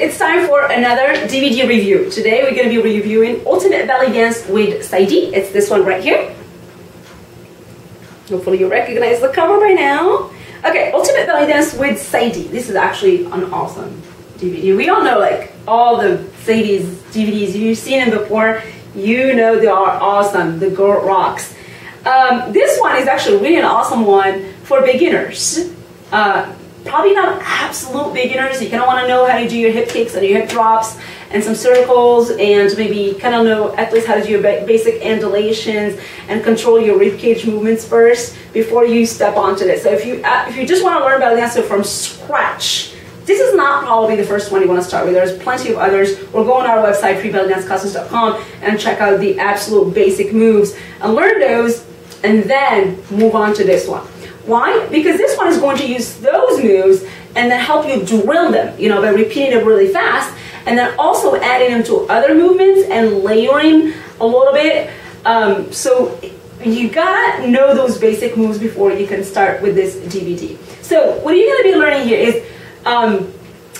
it's time for another DVD review. Today we're going to be reviewing Ultimate Belly Dance with Sadie. It's this one right here. Hopefully you recognize the cover by now. Okay, Ultimate Belly Dance with Sadie. This is actually an awesome DVD. We all know like all the Sadie's DVDs. You've seen them before. You know they are awesome. The girl rocks. This one is actually really an awesome one for beginners. Probably not absolute beginners. You kind of want to know how to do your hip kicks and your hip drops and some circles, and maybe kind of know at least how to do your basic undulations and control your rib cage movements first before you step onto this. So if you just want to learn belly dance from scratch, this is not probably the first one you want to start with. There's plenty of others. Or go on our website, freebellydanceclasses.com, and check out the absolute basic moves and learn those, and then move on to this one. Why? Because this one is going to use those moves and then help you drill them, you know, by repeating them really fast, and then also adding them to other movements and layering a little bit. So you gotta know those basic moves before you can start with this DVD. So what you're gonna be learning here is,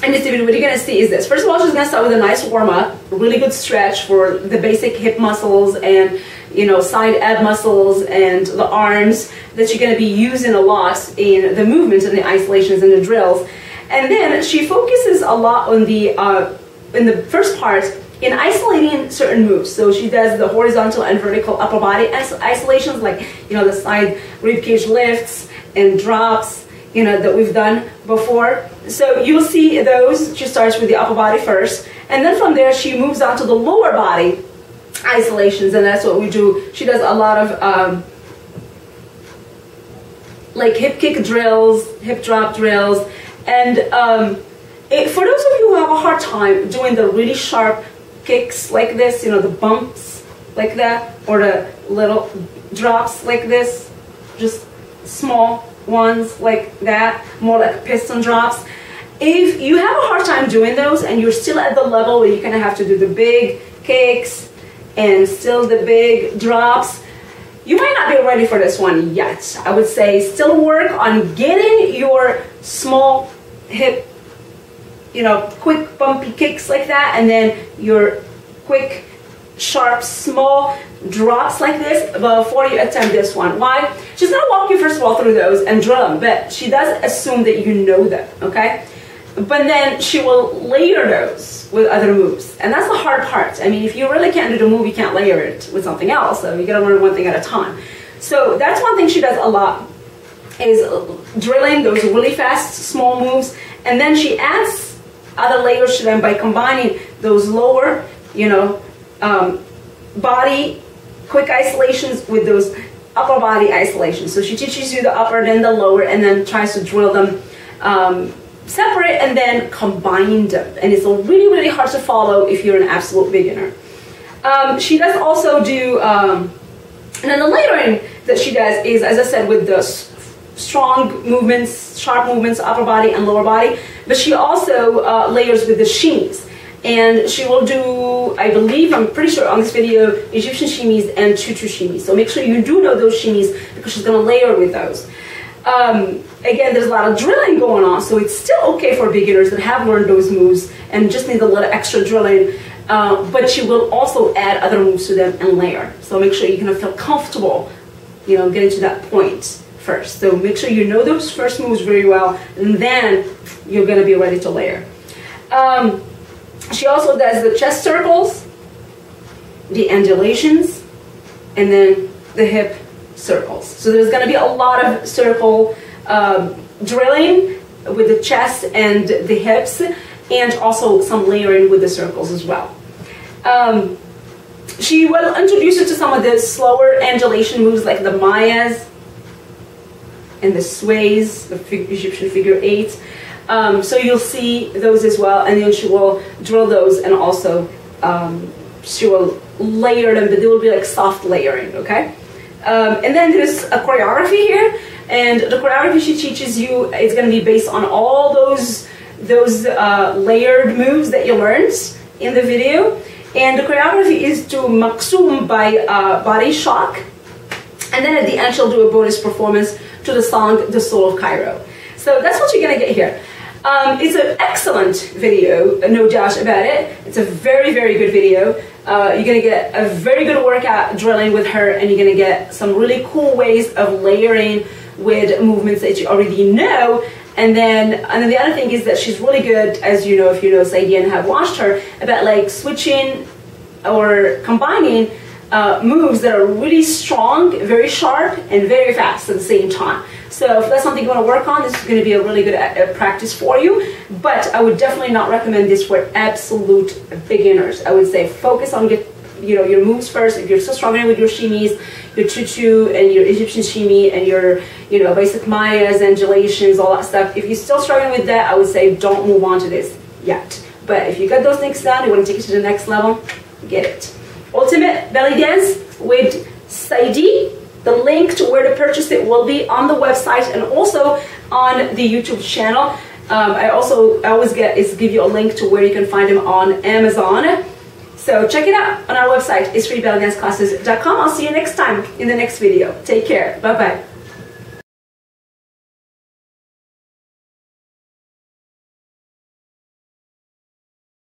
in this DVD, what you're gonna see is this. First of all, she's gonna start with a nice warm up, a really good stretch for the basic hip muscles and, you know, side ab muscles and the arms that you're going to be using a lot in the movements and the isolations and the drills. And then she focuses a lot on the in the first part in isolating certain moves. So she does the horizontal and vertical upper body isolations, like, you know, the side rib cage lifts and drops, you know, that we've done before. So you'll see those. She starts with the upper body first, and then from there she moves on to the lower body isolations, and that's what we do. She does a lot of like hip kick drills, hip drop drills, and for those of you who have a hard time doing the really sharp kicks like this, you know, the bumps like that, or the little drops like this, just small ones like that, more like piston drops. If you have a hard time doing those and you're still at the level where you're gonna have to do the big kicks and still the big drops, you might not be ready for this one yet. I would say still work on getting your small hip, you know, quick bumpy kicks like that, and then your quick, sharp, small drops like this before you attempt this one. Why? She's gonna walk you first of all through those and drill them, but she does assume that you know them, okay? But then she will layer those with other moves, and that's the hard part. I mean, if you really can't do the move, you can't layer it with something else, so you gotta learn one thing at a time. So that's one thing she does a lot, is drilling those really fast, small moves, and then she adds other layers to them by combining those lower, you know, body quick isolations with those upper body isolations. So she teaches you the upper, then the lower, and then tries to drill them separate and then combine them, and it's really, really hard to follow if you're an absolute beginner. She does also do, and then the layering that she does is, as I said, with the strong movements, sharp movements, upper body and lower body, but she also layers with the shimmies. And she will do, I believe, I'm pretty sure on this video, Egyptian shimmies and tutu shimmies. So make sure you do know those shimmies, because she's going to layer with those. Again, there's a lot of drilling going on, so it's still okay for beginners that have learned those moves and just need a little extra drilling, but she will also add other moves to them and layer. So make sure you're going to feel comfortable, you know, getting to that point first. So make sure you know those first moves very well, and then you're going to be ready to layer. She also does the chest circles, the undulations, and then the hip circles. So there's going to be a lot of circle drilling with the chest and the hips, and also some layering with the circles as well. She will introduce you to some of the slower undulation moves like the Mayas and the sways, the Egyptian figure 8. So you'll see those as well, and then she will drill those, and also she will layer them, but they will be like soft layering, okay? And then there's a choreography here, and the choreography she teaches you is going to be based on all those layered moves that you learned in the video. And the choreography is to Maksum by Body Shock, and then at the end she'll do a bonus performance to the song The Soul of Cairo. So that's what you're going to get here. It's an excellent video, no doubt about it. It's a very, very good video. You're gonna get a very good workout drilling with her, and you're gonna get some really cool ways of layering with movements that you already know. And then the other thing is that she's really good, as you know, if you know Sadie and have watched her, about like switching or combining moves that are really strong, very sharp, and very fast at the same time. So if that's something you want to work on, this is going to be a really good practice for you. But I would definitely not recommend this for absolute beginners. I would say focus on your moves first. If you're still struggling with your shimmies, your tutu and your Egyptian shimmy and your basic mayas, undulations, all that stuff. If you're still struggling with that, I would say don't move on to this yet. But if you got those things down, you want to take it to the next level, get it. Ultimate Belly Dance with Sadie. The link to where to purchase it will be on the website and also on the YouTube channel. I always give you a link to where you can find them on Amazon. So check it out on our website, isfreebellydanceclasses.com. I'll see you next time in the next video. Take care. Bye-bye.